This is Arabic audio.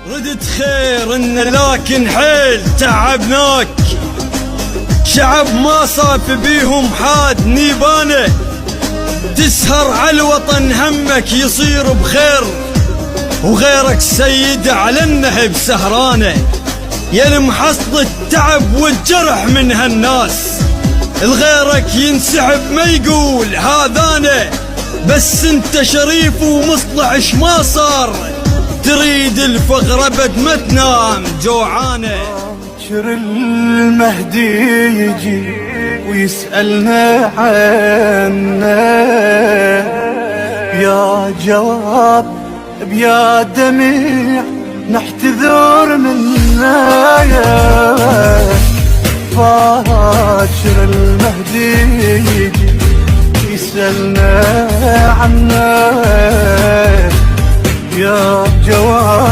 ردت خير إن لكن حيل تعبناك، شعب ما صاف بيهم حاد نيبانه، تسهر على الوطن همك يصير بخير، وغيرك سيد على النهب سهرانه، يا المحصد التعب والجرح من هالناس، الغيرك ينسحب ما يقول هذانا، بس انت شريف ومصلحش ما صار، تريد الفقر ابد ما تنام جوعانه. باكر المهدي يجي ويسألنا عنه، يا جواب بيا دمع نحتذر منا، باكر المهدي يجي يسألنا عنه، يا جواب